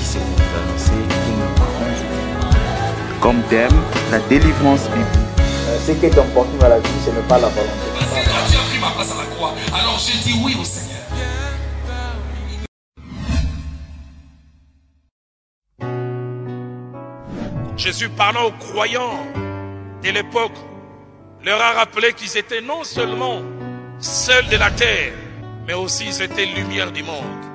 c'est pour t'annoncer une grande journée. Comme thème, la délivrance biblique. Ce qui est important dans la vie, ce n'est pas la volonté. Parce que quand tu as pris ma place à la croix, alors j'ai dit oui au Seigneur. Jésus, parlant aux croyants de l'époque, leur a rappelé qu'ils étaient non seulement seuls de la terre, mais aussi ils étaient lumière du monde.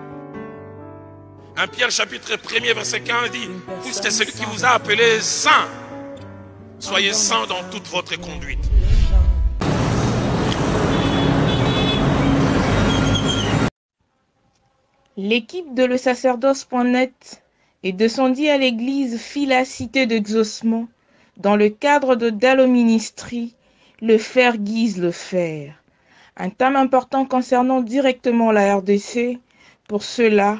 1 Pierre chapitre 1er verset 15 dit, puisque celui qui vous a appelé saint, soyez saints dans toute votre conduite. L'équipe de lesacerdoce.net et de son dit à l'église fit la cité d'exaucement dans le cadre de Dallo Ministry, le fer guise le fer. Un thème important concernant directement la RDC. Pour cela,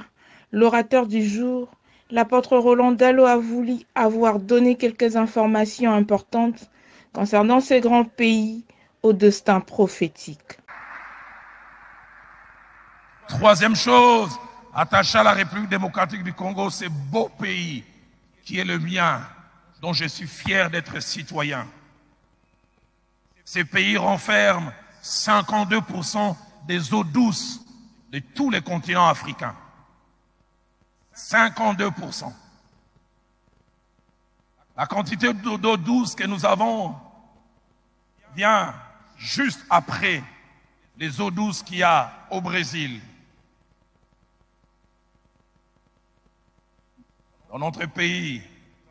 l'orateur du jour, l'apôtre Roland Dallo, a voulu avoir donné quelques informations importantes concernant ces grands pays au destin prophétique. Troisième chose, attaché à la République démocratique du Congo, ce beau pays qui est le mien, dont je suis fier d'être citoyen. Ce pays renferme 52% des eaux douces de tous les continents africains. 52%. La quantité d'eau douce que nous avons vient juste après les eaux douces qu'il y a au Brésil. Dans notre pays,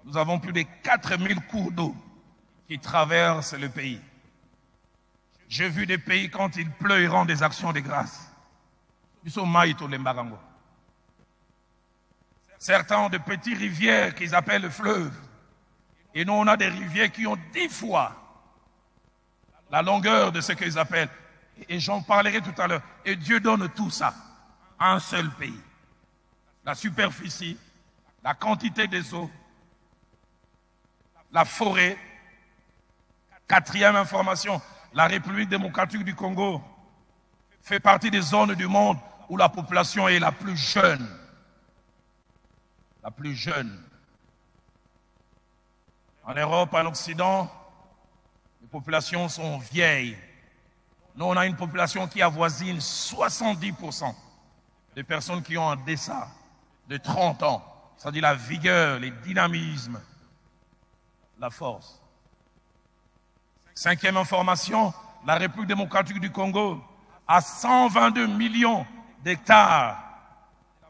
nous avons plus de 4000 cours d'eau qui traversent le pays. J'ai vu des pays, quand il pleut, ils rendent des actions de grâce. Certains ont de petites rivières qu'ils appellent fleuves. Et nous, on a des rivières qui ont 10 fois la longueur de ce qu'ils appellent. Et j'en parlerai tout à l'heure. Et Dieu donne tout ça à un seul pays. La superficie, la quantité des eaux, la forêt. Quatrième information, la République démocratique du Congo fait partie des zones du monde où la population est la plus jeune. La plus jeune. En Europe, en Occident, les populations sont vieilles. Nous, on a une population qui avoisine 70% des personnes qui ont en deçà de 30 ans. C'est-à-dire la vigueur, le dynamisme, la force. Cinquième information, la République démocratique du Congo a 122 millions d'hectares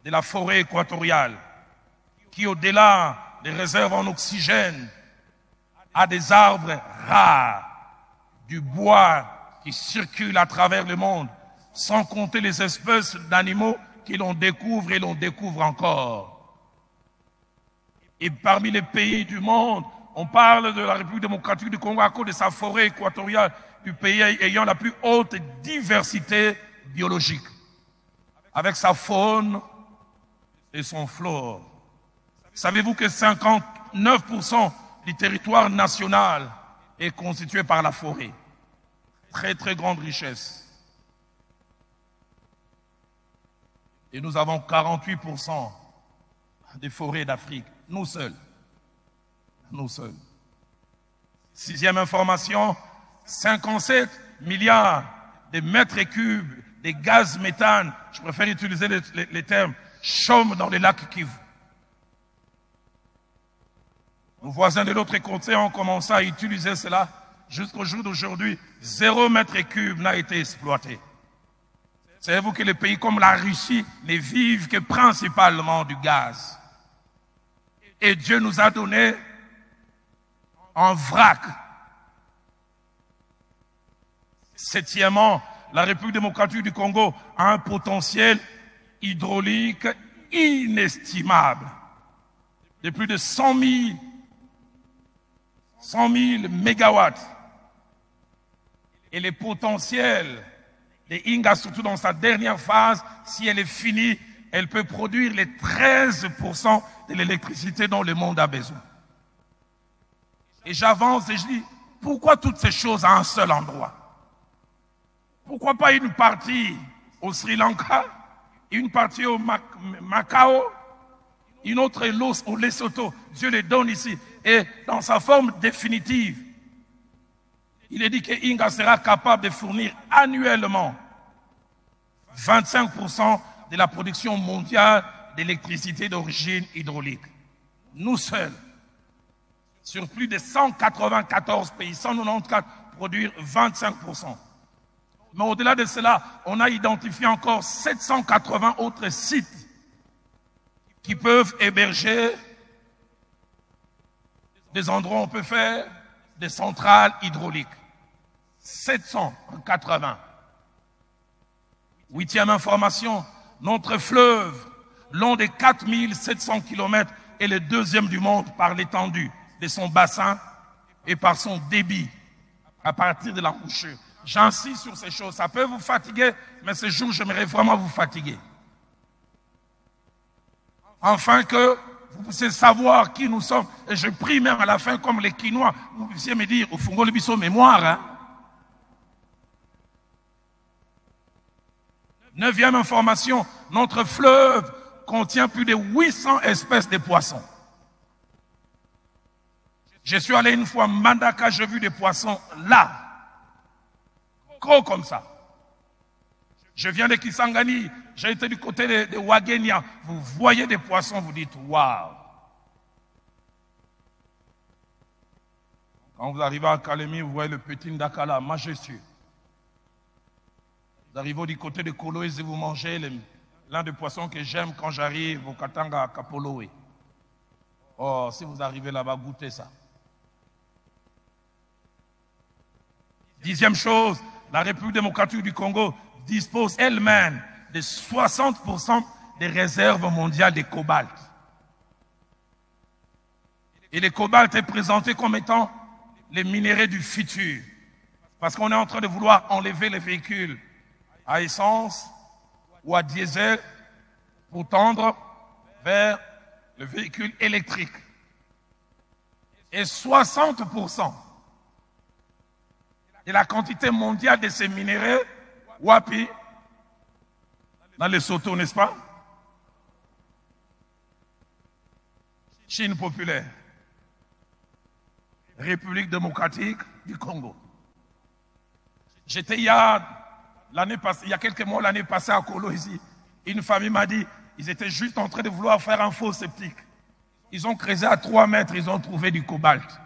de la forêt équatoriale qui, au-delà des réserves en oxygène, a des arbres rares, du bois qui circule à travers le monde, sans compter les espèces d'animaux que l'on découvre et l'on découvre encore. Et parmi les pays du monde, on parle de la République démocratique du Congo à cause de sa forêt équatoriale, du pays ayant la plus haute diversité biologique, avec sa faune et son flore. Savez-vous que 59% du territoire national est constitué par la forêt? Très très grande richesse. Et nous avons 48% des forêts d'Afrique. Nous seuls. Nous seuls. Sixième information, 57 milliards de mètres cubes de gaz méthane, je préfère utiliser les termes, chôment dans les lacs Kivu. Nos voisins de l'autre côté ont commencé à utiliser cela. Jusqu'au jour d'aujourd'hui, 0 mètre cube n'a été exploité. Savez-vous que les pays comme la Russie ne vivent que principalement du gaz? Et Dieu nous a donné en vrac. Septièmement, la République démocratique du Congo a un potentiel hydraulique inestimable de plus de 100 000 mégawatts. Et le potentiel de Inga, surtout dans sa dernière phase, si elle est finie, elle peut produire les 13% de l'électricité dont le monde a besoin. Et j'avance et je dis, pourquoi toutes ces choses à un seul endroit? Pourquoi pas une partie au Sri Lanka, une partie au Macao, une autre au Lesotho. Dieu les donne ici. Et dans sa forme définitive, il est dit que Inga sera capable de fournir annuellement 25% de la production mondiale d'électricité d'origine hydraulique. Nous seuls, sur plus de 194 pays, 194, produire 25%. Mais au-delà de cela, on a identifié encore 780 autres sites qui peuvent héberger des endroits où on peut faire des centrales hydrauliques. 780. Huitième information, notre fleuve, long de 4700 km, est le deuxième du monde par l'étendue de son bassin et par son débit à partir de l'embouchure. J'insiste sur ces choses. Ça peut vous fatiguer, mais ce jour, j'aimerais vraiment vous fatiguer. Afin que vous puissiez savoir qui nous sommes. Et je prie même à la fin, comme les Quinois, vous puissiez me dire, au fond, le biseau mémoire. Hein? Neuvième information, notre fleuve contient plus de 800 espèces de poissons. Je suis allé une fois à Mandaka, j'ai vu des poissons là. Gros comme ça. Je viens de Kisangani, j'ai été du côté de Wagenia. Vous voyez des poissons, vous dites waouh. Quand vous arrivez à Kalemi, vous voyez le petit Ndakala, majestueux. Vous arrivez du côté de Koloese et vous mangez l'un des poissons que j'aime quand j'arrive au Katanga à Kapolowe. Oh, si vous arrivez là-bas, goûtez ça. Dixième chose, la République démocratique du Congo dispose elle-même de 60% des réserves mondiales de cobalt. Et le cobalt est présenté comme étant les minéraux du futur. Parce qu'on est en train de vouloir enlever les véhicules à essence ou à diesel pour tendre vers le véhicule électrique. Et 60% de la quantité mondiale de ces minéraux, Wapi, dans les Lesotho, n'est-ce pas? Chine populaire, République démocratique du Congo. J'étais il y a quelques mois, l'année passée à Kolo ici, une famille m'a dit, ils étaient juste en train de vouloir faire un faux septique. Ils ont creusé à 3 mètres, ils ont trouvé du cobalt.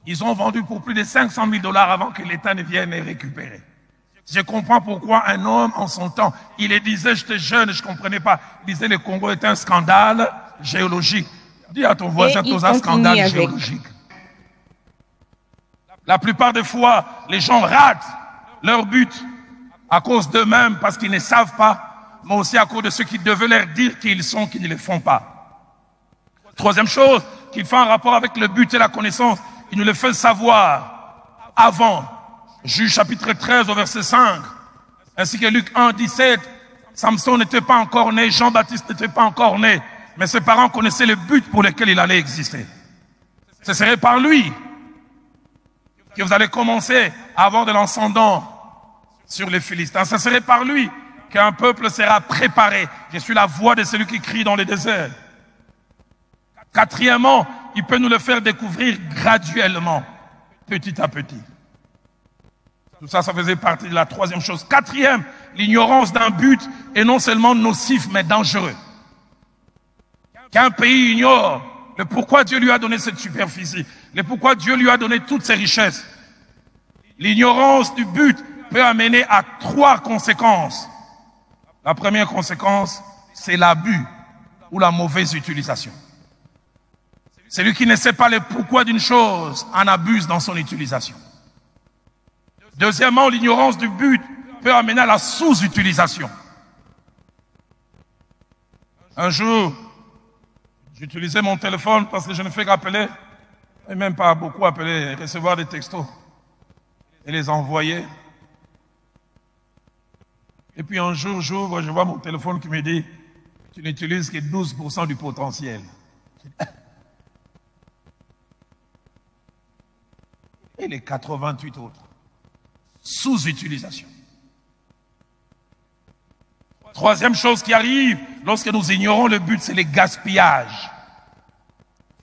Ils ont vendu pour plus de 500 000 $ avant que l'État ne vienne les récupérer. Je comprends pourquoi un homme, en son temps, il disait, j'étais jeune, je ne comprenais pas, il disait le Congo est un scandale géologique. Dis à ton voisin, c'est un scandale géologique. La plupart des fois, les gens ratent leur but à cause d'eux-mêmes, parce qu'ils ne savent pas, mais aussi à cause de ceux qui devaient leur dire qui ils sont, qui ne le font pas. Troisième chose, qu'il fait en rapport avec le but et la connaissance, il nous le fait savoir avant. Juge chapitre 13 au verset 5, ainsi que Luc 1, 17, Samson n'était pas encore né, Jean-Baptiste n'était pas encore né, mais ses parents connaissaient le but pour lequel il allait exister. Ce serait par lui que vous allez commencer à avoir de l'ascendant sur les Philistins. Ce serait par lui qu'un peuple sera préparé. Je suis la voix de celui qui crie dans le désert. Quatrièmement, il peut nous le faire découvrir graduellement, petit à petit. Tout ça, ça faisait partie de la troisième chose. Quatrième, l'ignorance d'un but est non seulement nocif, mais dangereux. Qu'un pays ignore le pourquoi Dieu lui a donné cette superficie, le pourquoi Dieu lui a donné toutes ces richesses. L'ignorance du but peut amener à 3 conséquences. La première conséquence, c'est l'abus ou la mauvaise utilisation. Celui qui ne sait pas le pourquoi d'une chose en abuse dans son utilisation. Deuxièmement, l'ignorance du but peut amener à la sous-utilisation. Un jour, j'utilisais mon téléphone parce que je ne fais qu'appeler, et même pas beaucoup appeler, recevoir des textos et les envoyer. Et puis un jour, j'ouvre, je vois mon téléphone qui me dit, tu n'utilises que 12% du potentiel. Et les 88 autres. Sous-utilisation. Troisième chose qui arrive lorsque nous ignorons le but, c'est le gaspillage.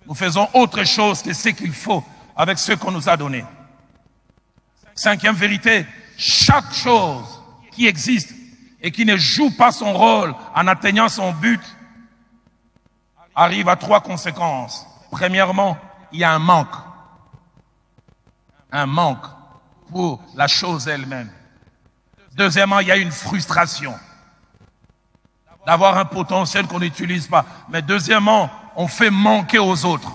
Nous faisons autre chose que ce qu'il faut avec ce qu'on nous a donné. Cinquième vérité, chaque chose qui existe et qui ne joue pas son rôle en atteignant son but arrive à trois conséquences. Premièrement, il y a un manque. Un manque pour la chose elle-même. Deuxièmement, il y a une frustration d'avoir un potentiel qu'on n'utilise pas. Mais deuxièmement, on fait manquer aux autres.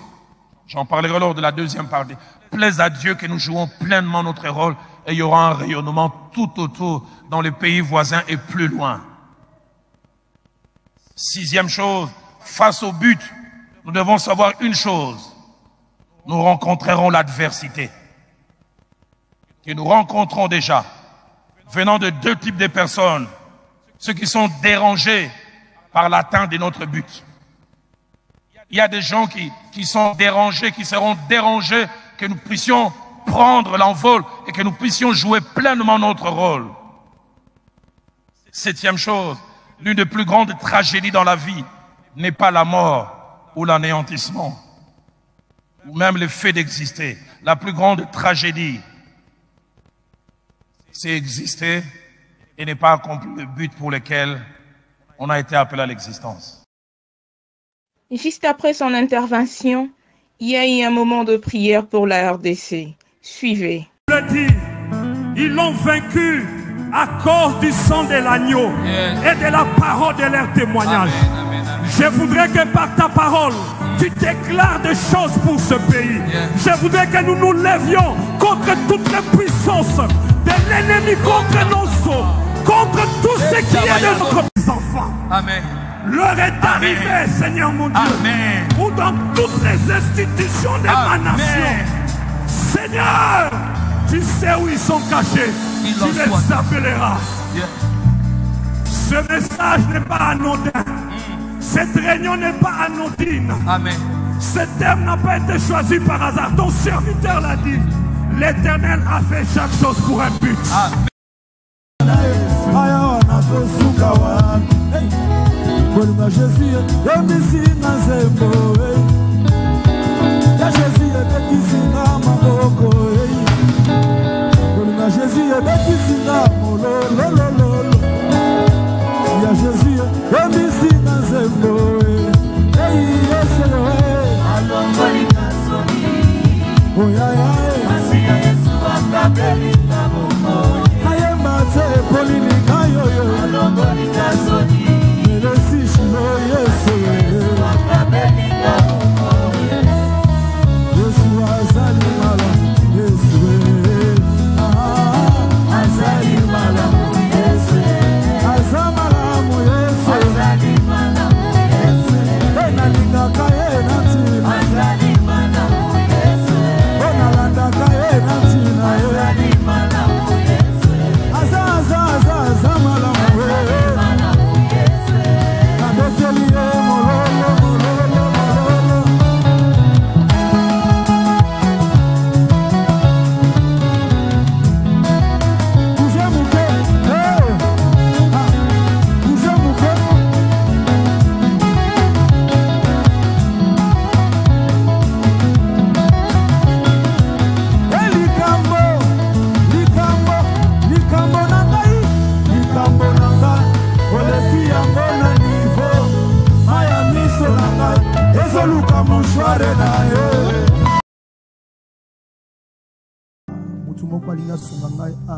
J'en parlerai lors de la deuxième partie. Plaise à Dieu que nous jouons pleinement notre rôle et il y aura un rayonnement tout autour dans les pays voisins et plus loin. Sixième chose, face au but, nous devons savoir une chose. Nous rencontrerons l'adversité. Que nous rencontrons déjà, venant de deux types de personnes. Ceux qui sont dérangés par l'atteinte de notre but. Il y a des gens qui sont dérangés, qui seront dérangés, que nous puissions prendre l'envol et que nous puissions jouer pleinement notre rôle. Septième chose, l'une des plus grandes tragédies dans la vie n'est pas la mort ou l'anéantissement, ou même le fait d'exister. La plus grande tragédie, c'est exister et ne pas accomplir le but pour lequel on a été appelé à l'existence. Juste après son intervention, il y a eu un moment de prière pour la RDC. Suivez. Je le dis, ils l'ont vaincu à cause du sang de l'agneau et de la parole de leur témoignage. Amen, amen. Je voudrais que par ta parole, tu déclares des choses pour ce pays. Je voudrais que nous nous levions contre toutes les puissances de l'ennemi, contre nos os, contre tout ce qui est de notre enfants. Amen. L'heure est arrivée, Seigneur mon Dieu, Amen. Où dans toutes les institutions de ma nation, Seigneur, tu sais où ils sont cachés, tu les appelleras. Ce message n'est pas anodin, cette réunion n'est pas anodine. Amen. Ce thème n'a pas été choisi par hasard, ton serviteur l'a dit. L'Éternel a fait chaque chose pour un but. Amen.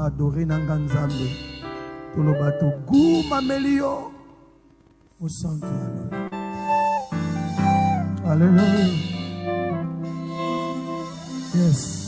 Adoré nanga nzambe toloba to guma melio au centre. Alléluia. Yes.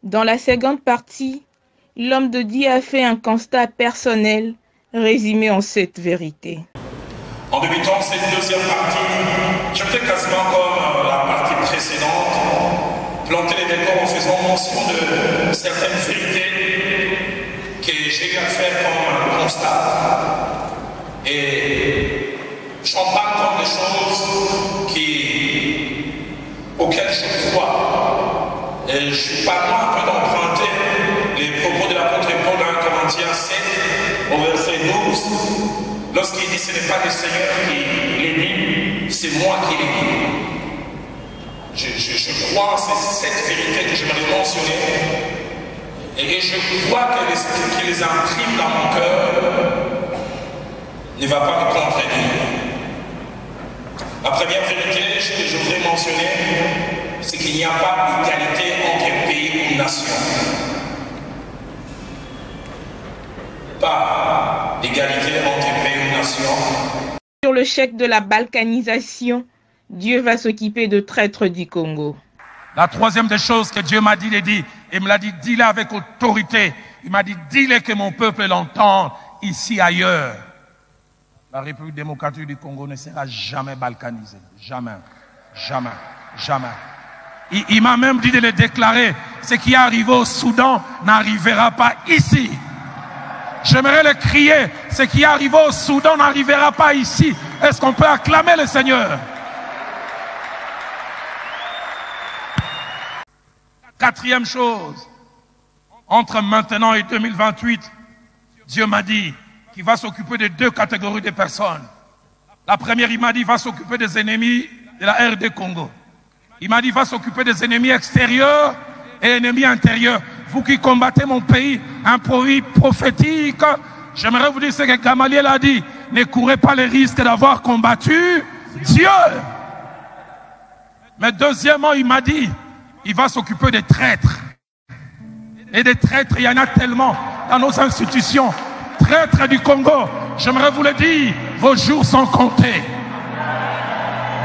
Dans la seconde partie, l'homme de Dieu a fait un constat personnel résumé en cette vérité. En débutant cette deuxième partie, je fais quasiment comme la partie précédente, planter les décors en faisant mention de certaines vérités que j'ai à faire comme un constat. Et j'en parle comme des choses auxquelles je crois. Et je suis pas loin un peu d'emprunter les propos de l'apôtre Paul dans 1 Corinthiens 7 au verset 12. Lorsqu'il dit ce n'est pas le Seigneur qui les dit, c'est moi qui les dis. Je crois en cette vérité que je m'avais mentionnée. Et je crois que l'esprit qui les imprime dans mon cœur ne va pas me contredire. La première vérité que je voudrais mentionner, c'est qu'il n'y a pas d'égalité entre pays ou nations. Pas d'égalité entre pays ou nations. Sur le chèque de la balkanisation, Dieu va s'occuper de traîtres du Congo. La troisième des choses que Dieu m'a dit, il me l'a dit, dis-le avec autorité. Il m'a dit, dis-le que mon peuple l'entende ici, ailleurs. La République démocratique du Congo ne sera jamais balkanisée. Jamais, jamais, jamais. Il m'a même dit de le déclarer. Ce qui est arrivé au Soudan n'arrivera pas ici. J'aimerais le crier. Ce qui est arrivé au Soudan n'arrivera pas ici. Est-ce qu'on peut acclamer le Seigneur? Quatrième chose, entre maintenant et 2028, Dieu m'a dit qu'il va s'occuper de deux catégories de personnes. La première, il m'a dit, il va s'occuper des ennemis de la RD Congo. Il m'a dit, il va s'occuper des ennemis extérieurs et ennemis intérieurs. Vous qui combattez mon pays, un produit prophétique, j'aimerais vous dire ce que Gamaliel a dit. Ne courez pas le risque d'avoir combattu Dieu. Mais deuxièmement, il m'a dit, il va s'occuper des traîtres. Et des traîtres, il y en a tellement dans nos institutions. Traîtres du Congo, j'aimerais vous le dire, vos jours sont comptés.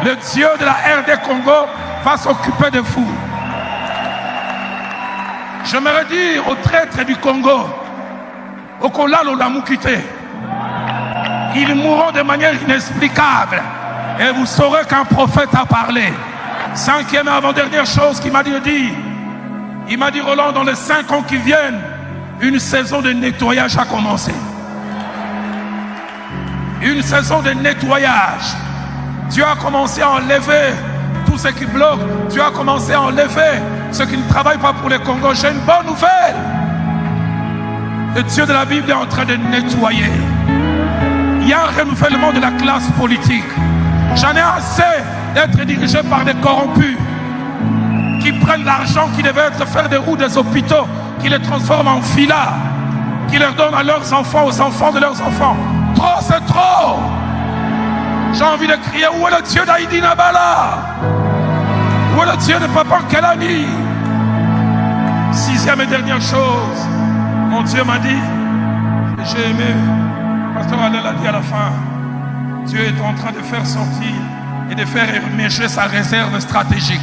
Le Dieu de la RD Congo va s'occuper de vous. J'aimerais dire aux traîtres du Congo, au Kolalo Lamukite, ils mourront de manière inexplicable. Et vous saurez qu'un prophète a parlé. Cinquième et avant-dernière chose qu'il m'a dit, il m'a dit, Roland, dans les 5 ans qui viennent, une saison de nettoyage a commencé. Une saison de nettoyage. Dieu a commencé à enlever tout ce qui bloque. Dieu a commencé à enlever ceux qui ne travaillent pas pour le Congo. J'ai une bonne nouvelle. Le Dieu de la Bible est en train de nettoyer. Il y a un renouvellement de la classe politique. J'en ai assez d'être dirigé par des corrompus qui prennent l'argent qui devait être faire des roues des hôpitaux, qui les transforment en filas, qui leur donnent à leurs enfants, aux enfants de leurs enfants. Trop, c'est trop. J'ai envie de crier, où est le Dieu d'Aïdi Nabala? Où est le Dieu de Papa Kalani? Sixième et dernière chose, mon Dieu m'a dit, j'ai aimé, Pasteur Alain l'a dit à la fin, Dieu est en train de faire sortir et de faire émerger sa réserve stratégique.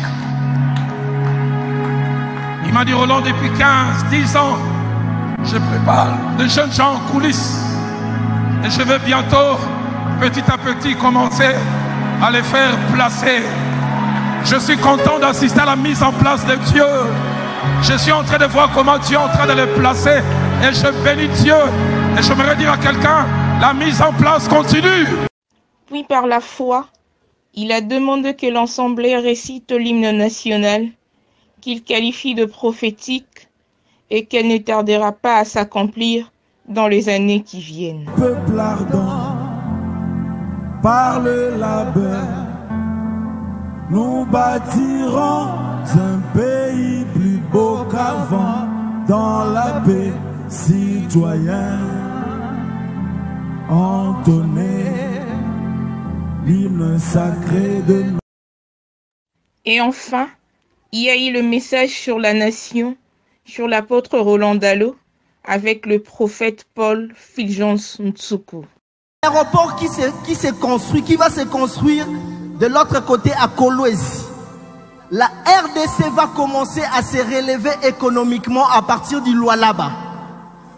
Il m'a dit, Roland, depuis 15, 10 ans, je prépare des jeunes gens en coulisses. Et je vais bientôt, petit à petit, commencer à les faire placer. Je suis content d'assister à la mise en place de Dieu. Je suis en train de voir comment Dieu est en train de les placer. Et je bénis Dieu. Et j'aimerais dire à quelqu'un, la mise en place continue. Puis par la foi, il a demandé que l'Assemblée récite l'hymne national, qu'il qualifie de prophétique et qu'elle ne tardera pas à s'accomplir dans les années qui viennent. Peuple ardent, par le labeur, nous bâtirons un pays plus beau qu'avant, dans la paix citoyenne, entonner l'hymne sacré de nous. Et enfin, il y a eu le message sur la nation, sur l'apôtre Roland Dallot, avec le prophète Paul Fulgence Ntsuku. L'aéroport qui se construit, qui va se construire de l'autre côté à Kolwezi. la RDC va commencer à se relever économiquement à partir du Lualaba.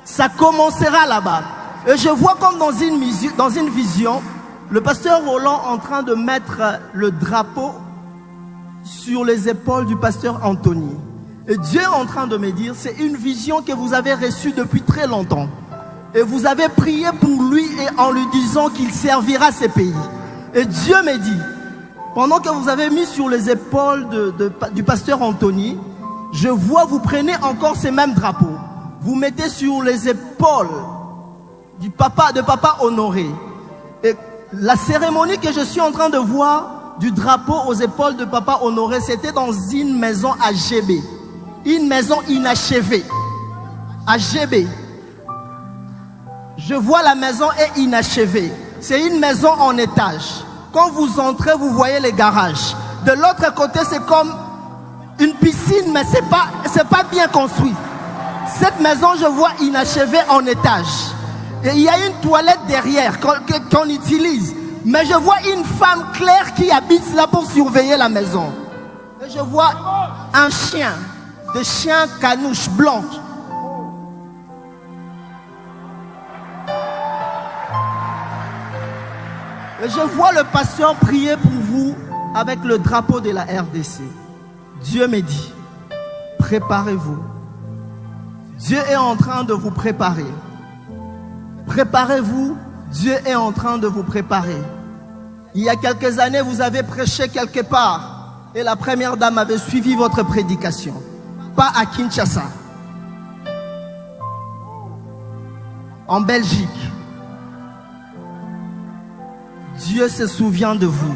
Ça commencera là-bas. Et je vois comme dans une vision, le pasteur Roland en train de mettre le drapeau sur les épaules du pasteur Anthony. Et Dieu est en train de me dire, c'est une vision que vous avez reçue depuis très longtemps. Et vous avez prié pour lui et en lui disant qu'il servira ces pays. Et Dieu me dit, pendant que vous avez mis sur les épaules du pasteur Anthony, je vois vous prenez encore ces mêmes drapeaux. Vous mettez sur les épaules de papa Honoré. Et la cérémonie que je suis en train de voir du drapeau aux épaules de papa Honoré, c'était dans une maison à GB. Une maison inachevée. À GB. Je vois la maison est inachevée. C'est une maison en étage. Quand vous entrez, vous voyez les garages. De l'autre côté, c'est comme une piscine, mais c'est pas bien construit. Cette maison, je vois inachevée en étage. Et il y a une toilette derrière qu'on utilise. Mais je vois une femme claire qui habite là pour surveiller la maison. Et je vois un chien, des chiens canouches blancs. Et je vois le pasteur prier pour vous avec le drapeau de la RDC. Dieu me dit, préparez-vous. Dieu est en train de vous préparer. Préparez-vous, Dieu est en train de vous préparer. Il y a quelques années, vous avez prêché quelque part et la première dame avait suivi votre prédication. Pas à Kinshasa, en Belgique. Dieu se souvient de vous.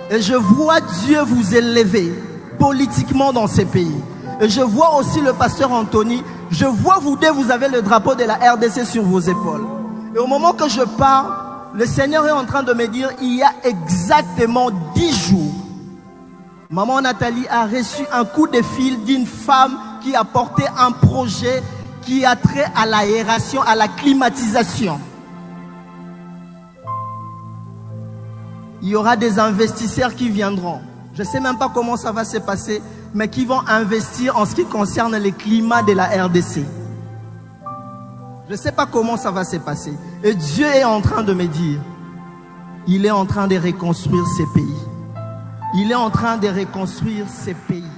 Et je vois Dieu vous élever politiquement dans ces pays. Et je vois aussi le pasteur Anthony. Je vois vous deux, vous avez le drapeau de la RDC sur vos épaules. Et au moment que je parle, le Seigneur est en train de me dire, il y a exactement 10 jours, maman Nathalie a reçu un coup de fil d'une femme qui a porté un projet qui a trait à l'aération, à la climatisation. Il y aura des investisseurs qui viendront. Je ne sais même pas comment ça va se passer, mais qui vont investir en ce qui concerne le climat de la RDC. Je ne sais pas comment ça va se passer. Et Dieu est en train de me dire, il est en train de reconstruire ces pays. Il est en train de reconstruire ces pays.